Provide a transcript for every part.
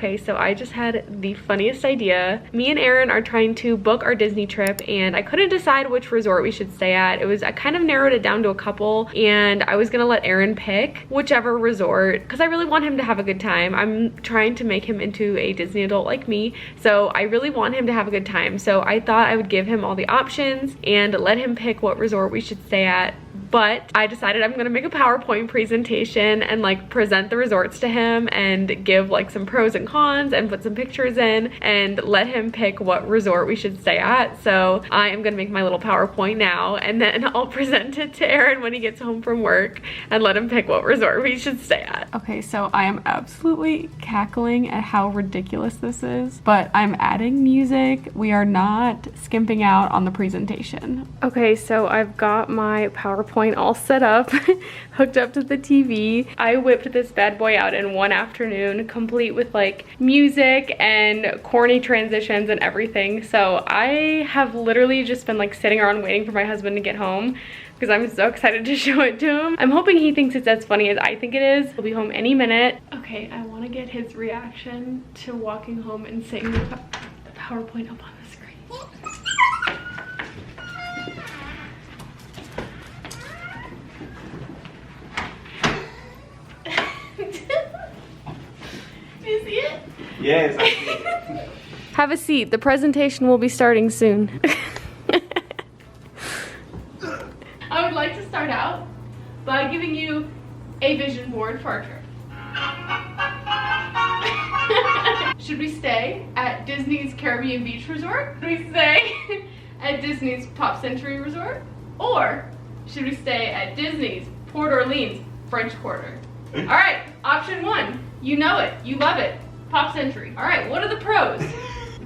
Okay, so I just had the funniest idea. Me and Aaron are trying to book our Disney trip, and I couldn't decide which resort we should stay at. I kind of narrowed it down to a couple, and I was gonna let Aaron pick whichever resort because I really want him to have a good time. I'm trying to make him into a Disney adult like me, so I really want him to have a good time. So I thought I would give him all the options and let him pick what resort we should stay at. But I decided I'm gonna make a PowerPoint presentation and like present the resorts to him and give like some pros and cons and put some pictures in and let him pick what resort we should stay at. So I am gonna make my little PowerPoint now, and then I'll present it to Aaron when he gets home from work and let him pick what resort we should stay at. Okay, so I am absolutely cackling at how ridiculous this is, but I'm adding music. We are not skimping out on the presentation. Okay, so I've got my PowerPoint all set up, hooked up to the TV. I whipped this bad boy out in one afternoon, complete with like music and corny transitions and everything. So I have literally just been like sitting around waiting for my husband to get home because I'm so excited to show it to him. I'm hoping he thinks it's as funny as I think it is. He'll be home any minute. Okay, I want to get his reaction to walking home and seeing the PowerPoint up on the screen. Do you see it? Yes, I see it. Have a seat. The presentation will be starting soon. I would like to start out by giving you a vision board for our trip. Should we stay at Disney's Caribbean Beach Resort? Should we stay at Disney's Pop Century Resort? Or should we stay at Disney's Port Orleans French Quarter? All right, option one. You know it, you love it. Pop Century. All right, what are the pros?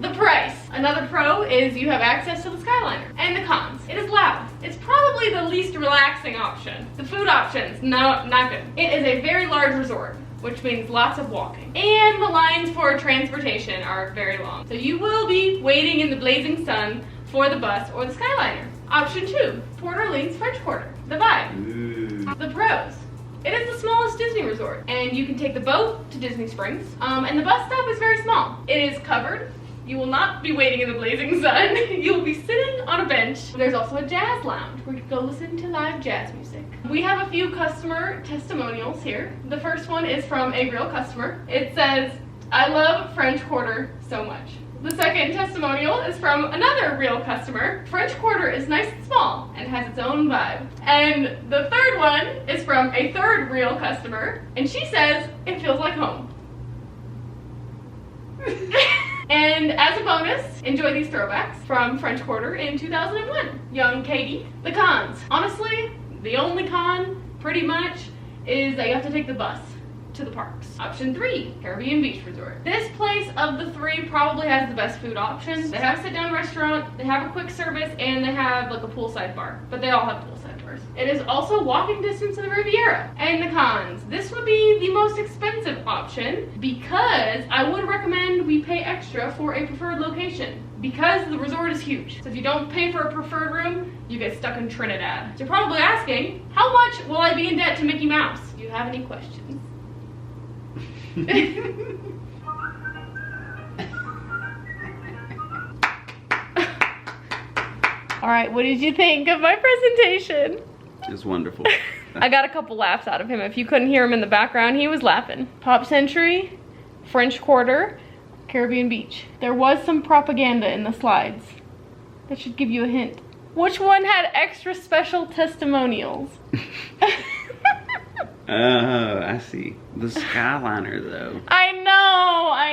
The price. Another pro is you have access to the Skyliner. And the cons. It is loud. It's probably the least relaxing option. The food options, no, not good. It is a very large resort, which means lots of walking. And the lines for transportation are very long. So you will be waiting in the blazing sun for the bus or the Skyliner. Option two, Port Orleans French Quarter. The vibe. Ooh. The pros. It is the smallest Disney resort, and you can take the boat to Disney Springs, and the bus stop is very small. It is covered. You will not be waiting in the blazing sun. You will be sitting on a bench. There's also a jazz lounge where you can go listen to live jazz music. We have a few customer testimonials here. The first one is from a real customer. It says, "I love French Quarter so much." The second testimonial is from another real customer. French Quarter is nice and small and has its own vibe. And the third one is from a third real customer, and she says, "It feels like home." And as a bonus, enjoy these throwbacks from French Quarter in 2001. Young Katie. The cons. Honestly, the only con, pretty much, is that you have to take the bus to the parks. Option three, Caribbean Beach Resort. This place of the three probably has the best food options. They have a sit-down restaurant, they have a quick service, and they have like a poolside bar. But they all have poolside bars. It is also walking distance to the Riviera. And the cons. This would be the most expensive option because I would recommend we pay extra for a preferred location because the resort is huge. So if you don't pay for a preferred room, you get stuck in Trinidad. So you're probably asking, how much will I be in debt to Mickey Mouse? Do you have any questions? All right, what did you think of my presentation? It's wonderful. I got a couple laughs out of him. If you couldn't hear him in the background, he was laughing. Pop Century, French Quarter, Caribbean Beach. There was some propaganda in the slides. That should give you a hint. Which one had extra special testimonials? Oh, I see. The Skyliner, though. I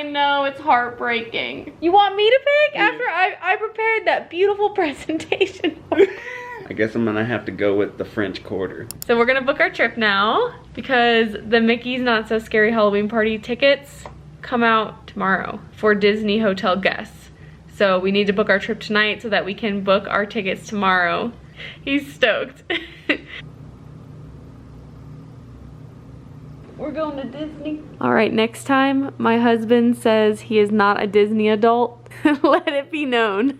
know, it's heartbreaking. You want me to pick after I prepared that beautiful presentation? I guess I'm gonna have to go with the French Quarter. So we're gonna book our trip now because the Mickey's Not So Scary Halloween Party tickets come out tomorrow for Disney hotel guests. So we need to book our trip tonight so that we can book our tickets tomorrow. He's stoked. We're going to Disney. All right, next time my husband says he is not a Disney adult, let it be known.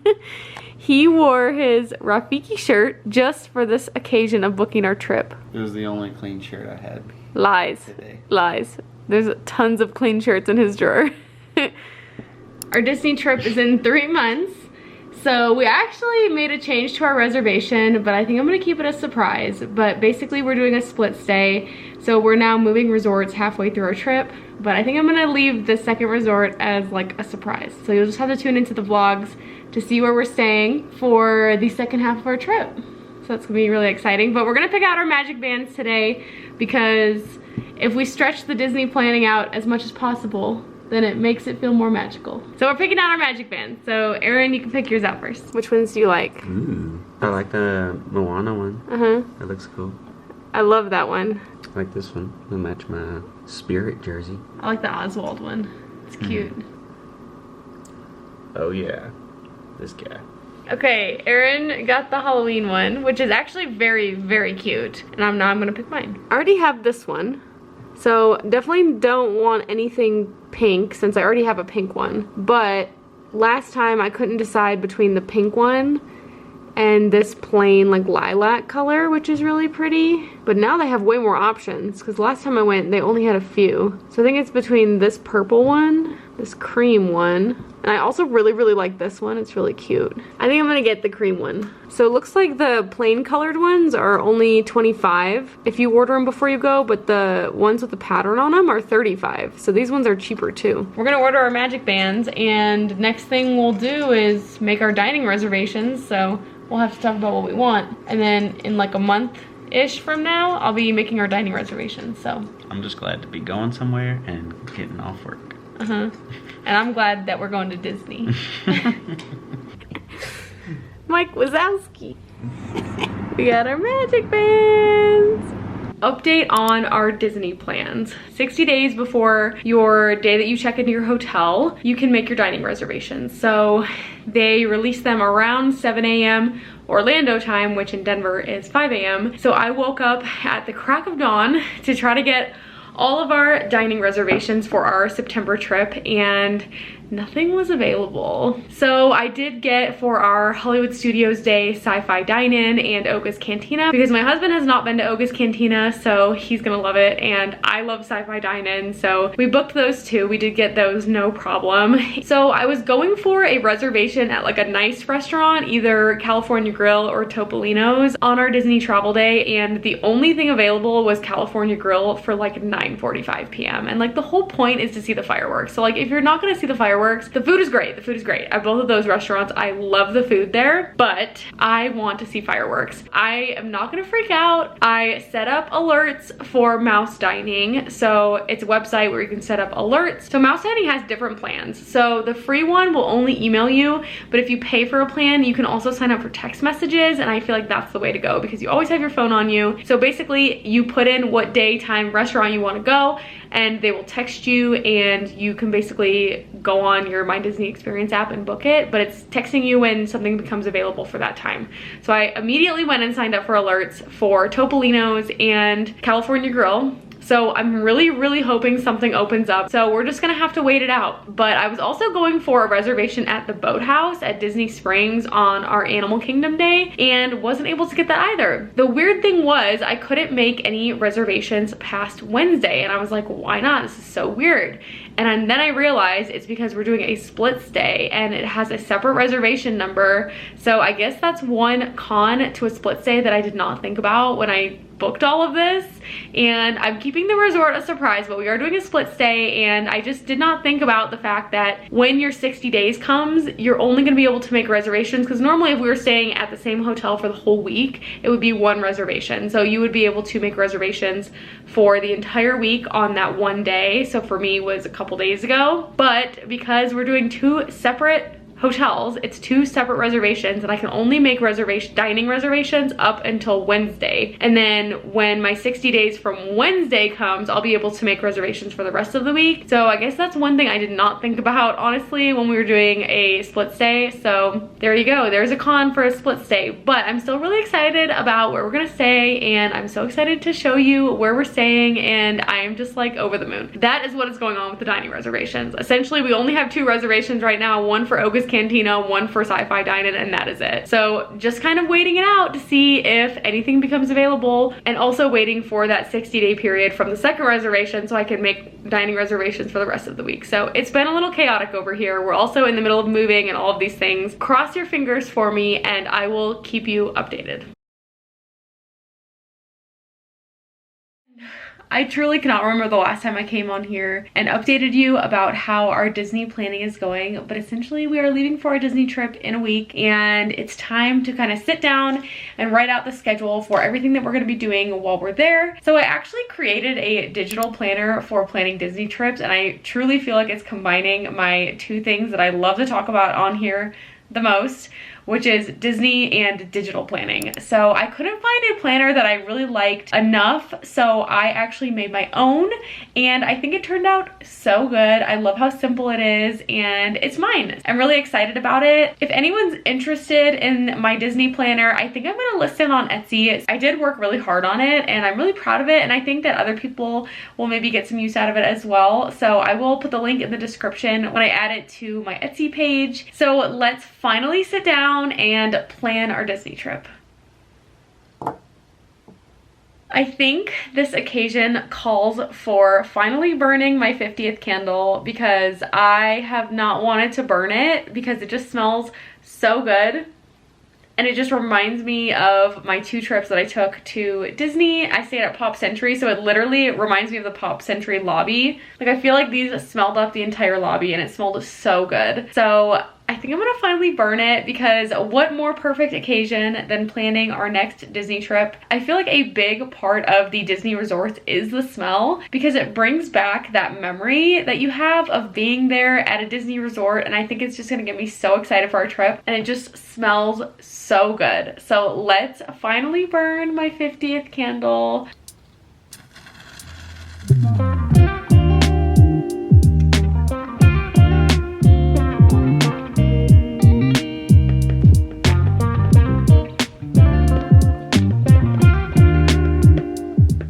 He wore his Rafiki shirt just for this occasion of booking our trip. It was the only clean shirt I had Lies. today. Lies. There's tons of clean shirts in his drawer. Our Disney trip is in 3 months. So we actually made a change to our reservation, but I think I'm gonna keep it a surprise. But basically we're doing a split stay. So we're now moving resorts halfway through our trip. But I think I'm gonna leave the second resort as like a surprise. So you'll just have to tune into the vlogs to see where we're staying for the second half of our trip. So that's gonna be really exciting. But we're gonna pick out our magic bands today because if we stretch the Disney planning out as much as possible, then it makes it feel more magical. So we're picking out our magic bands. So Erin, you can pick yours out first. Which ones do you like? Ooh, I like the Moana one. Uh-huh. That looks cool. I love that one. I like this one. It'll match my Spirit jersey. I like the Oswald one. It's cute. Oh yeah, this guy. Okay, Erin got the Halloween one, which is actually very, very cute. And now I'm gonna pick mine. I already have this one. So definitely don't want anything pink since I already have a pink one. But last time I couldn't decide between the pink one and this plain like lilac color, which is really pretty. But now they have way more options because last time I went they only had a few. So I think it's between this purple one, this cream one, and I also really, really like this one. It's really cute. I think I'm gonna get the cream one. So it looks like the plain colored ones are only 25 if you order them before you go, but the ones with the pattern on them are 35. So these ones are cheaper too. We're gonna order our magic bands, and next thing we'll do is make our dining reservations. So we'll have to talk about what we want. And then in like a month-ish from now, I'll be making our dining reservations, so. I'm just glad to be going somewhere and getting off work. Uh-huh. And I'm glad that we're going to Disney. Mike Wazowski. We got our magic bands. Update on our Disney plans. 60 days before your day that you check into your hotel, you can make your dining reservations. So they release them around 7 a.m. Orlando time, which in Denver is 5 a.m. So I woke up at the crack of dawn to try to get all of our dining reservations for our September trip, and nothing was available. So I did get for our Hollywood Studios Day Sci-Fi Dine-In and Oga's Cantina because my husband has not been to Oga's Cantina, so he's gonna love it, and I love Sci-Fi Dine-In, so we booked those two. We did get those, no problem. So I was going for a reservation at like a nice restaurant, either California Grill or Topolino's on our Disney travel day, and the only thing available was California Grill for like 9:45 p.m. And like the whole point is to see the fireworks. So like if you're not gonna see the fireworks, the food is great. The food is great at both of those restaurants. I love the food there, but I want to see fireworks. I am not gonna freak out. I set up alerts for Mouse Dining. So it's a website where you can set up alerts. So Mouse Dining has different plans. So the free one will only email you, but if you pay for a plan, you can also sign up for text messages, and I feel like that's the way to go because you always have your phone on you. So basically you put in what day, time, restaurant you want to go, and they will text you, and you can basically go on your My Disney Experience app and book it, but it's texting you when something becomes available for that time. So I immediately went and signed up for alerts for Topolino's and California Grill. So I'm really, really hoping something opens up. So we're just gonna have to wait it out. But I was also going for a reservation at the Boathouse at Disney Springs on our Animal Kingdom day and wasn't able to get that either. The weird thing was I couldn't make any reservations past Wednesday, and I was like, why not? This is so weird. And then I realized it's because we're doing a split stay and it has a separate reservation number. So I guess that's one con to a split stay that I did not think about when I booked all of this. And I'm keeping the resort a surprise, but we are doing a split stay, and I just did not think about the fact that when your 60 days comes, you're only gonna be able to make reservations, because normally if we were staying at the same hotel for the whole week, it would be one reservation. So you would be able to make reservations for the entire week on that one day. So for me it was a couple days ago, but because we're doing two separate hotels, it's two separate reservations, and I can only make dining reservations up until Wednesday. And then when my 60 days from Wednesday comes, I'll be able to make reservations for the rest of the week. So I guess that's one thing I did not think about, honestly, when we were doing a split stay. So there you go, there's a con for a split stay. But I'm still really excited about where we're gonna stay, and I'm so excited to show you where we're staying, and I'm just like over the moon. That is what is going on with the dining reservations. Essentially, we only have two reservations right now, one for Oga's Breakfast Cantina, one for Sci-Fi Dine-In, and that is it. So just kind of waiting it out to see if anything becomes available, and also waiting for that 60-day period from the second reservation so I can make dining reservations for the rest of the week. So it's been a little chaotic over here. We're also in the middle of moving and all of these things. Cross your fingers for me and I will keep you updated. I truly cannot remember the last time I came on here and updated you about how our Disney planning is going, but essentially we are leaving for a Disney trip in a week, and it's time to kind of sit down and write out the schedule for everything that we're going to be doing while we're there. So I actually created a digital planner for planning Disney trips, and I truly feel like it's combining my two things that I love to talk about on here the most, which is Disney and digital planning. So I couldn't find a planner that I really liked enough, so I actually made my own, and I think it turned out so good. I love how simple it is, and it's mine. I'm really excited about it. If anyone's interested in my Disney planner, I think I'm gonna list it on Etsy. I did work really hard on it, and I'm really proud of it, and I think that other people will maybe get some use out of it as well. So I will put the link in the description when I add it to my Etsy page. So let's finally sit down and plan our Disney trip. I think this occasion calls for finally burning my 50th candle, because I have not wanted to burn it because it just smells so good. And it just reminds me of my 2 trips that I took to Disney. I stayed at Pop Century, so it literally reminds me of the Pop Century lobby. Like, I feel like these smelled up the entire lobby and it smelled so good. So I think I'm gonna finally burn it, because what more perfect occasion than planning our next Disney trip. I feel like a big part of the Disney resorts is the smell, because it brings back that memory that you have of being there at a Disney resort, and I think it's just gonna get me so excited for our trip, and it just smells so good. So let's finally burn my 50th candle.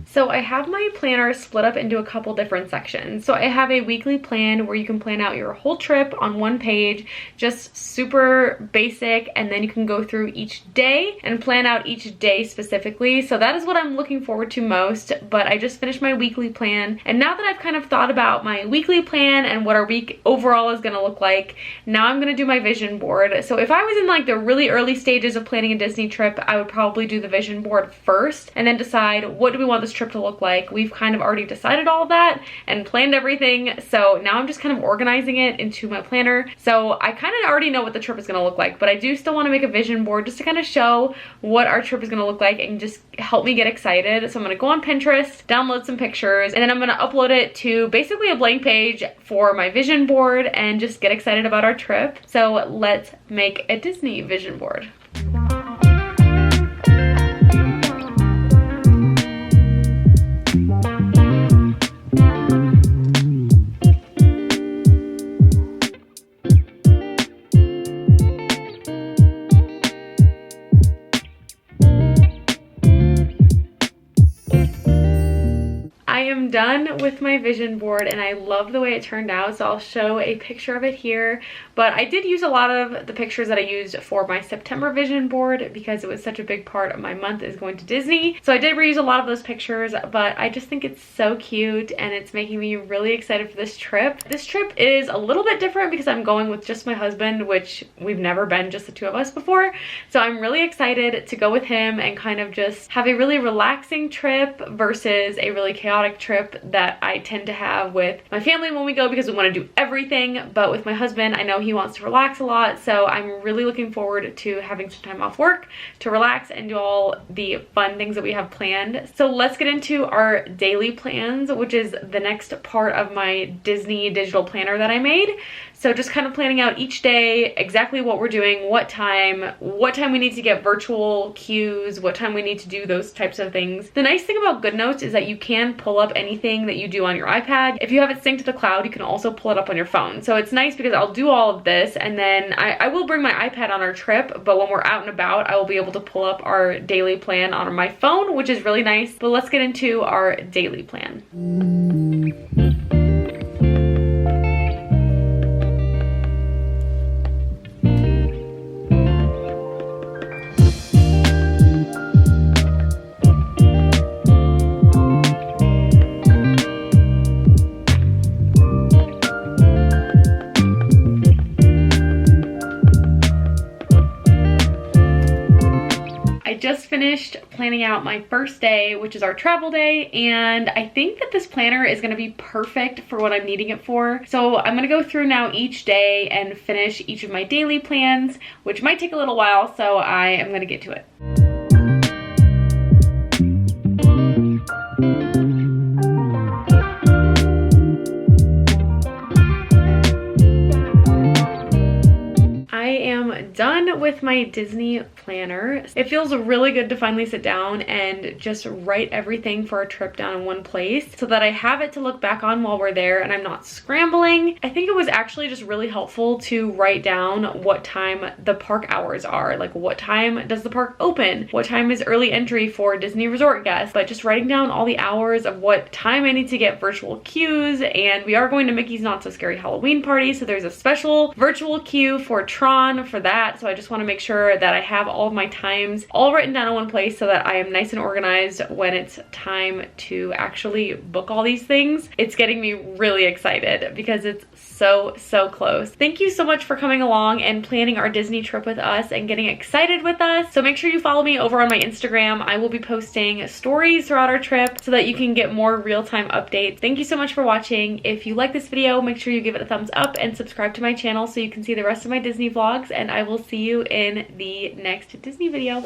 So I have my planner split up into a couple different sections. So I have a weekly plan where you can plan out your whole trip on one page, just super basic, and then you can go through each day and plan out each day specifically. So that is what I'm looking forward to most, but I just finished my weekly plan, and now that I've kind of thought about my weekly plan and what our week overall is gonna look like, now I'm gonna do my vision board. So if I was in like the really early stages of planning a Disney trip, I would probably do the vision board first and then decide what do we want this trip to look like. We've kind of already decided all of that and planned everything, so now I'm just kind of organizing it into my planner. So I kind of already know what the trip is going to look like, but I do still want to make a vision board just to kind of show what our trip is going to look like and just help me get excited. So I'm going to go on Pinterest, download some pictures, and then I'm going to upload it to basically a blank page for my vision board and just get excited about our trip. So let's make a Disney vision board. I am done with my vision board and I love the way it turned out, so I'll show a picture of it here. But I did use a lot of the pictures that I used for my September vision board because it was such a big part of my month is going to Disney. So I did reuse a lot of those pictures, but I just think it's so cute and it's making me really excited for this trip. This trip is a little bit different because I'm going with just my husband, which we've never been just the two of us before. So I'm really excited to go with him and kind of just have a really relaxing trip versus a really chaotic trip that I tend to have with my family when we go because we want to do everything. But with my husband, I know he wants to relax a lot, so I'm really looking forward to having some time off work to relax and do all the fun things that we have planned. So let's get into our daily plans, which is the next part of my Disney digital planner that I made. So just kind of planning out each day, exactly what we're doing, what time we need to get virtual cues, what time we need to do those types of things. The nice thing about Goodnotes is that you can pull up anything that you do on your iPad. If you have it synced to the cloud, you can also pull it up on your phone. So it's nice because I'll do all of this and then I will bring my iPad on our trip, but when we're out and about, I will be able to pull up our daily plan on my phone, which is really nice. But let's get into our daily plan. finished planning out my first day, which is our travel day, and I think that this planner is gonna be perfect for what I'm needing it for. So I'm gonna go through now each day and finish each of my daily plans, which might take a little while, so I am gonna get to it. I am done with my Disney planner. It feels really good to finally sit down and just write everything for our trip down in one place so that I have it to look back on while we're there and I'm not scrambling. I think it was actually just really helpful to write down what time the park hours are. Like, what time does the park open? What time is early entry for Disney Resort guests? But just writing down all the hours of what time I need to get virtual queues. And we are going to Mickey's Not So Scary Halloween Party, so there's a special virtual queue for Tron for that. So I just want to make sure that I have all of my times all written down in one place so that I am nice and organized when it's time to actually book all these things. It's getting me really excited because it's so close. Thank you so much for coming along and planning our Disney trip with us and getting excited with us. So make sure you follow me over on my Instagram. I will be posting stories throughout our trip so that you can get more real-time updates. Thank you so much for watching. If you like this video, make sure you give it a thumbs up and subscribe to my channel so you can see the rest of my Disney vlogs, and I will see you in the next Disney video.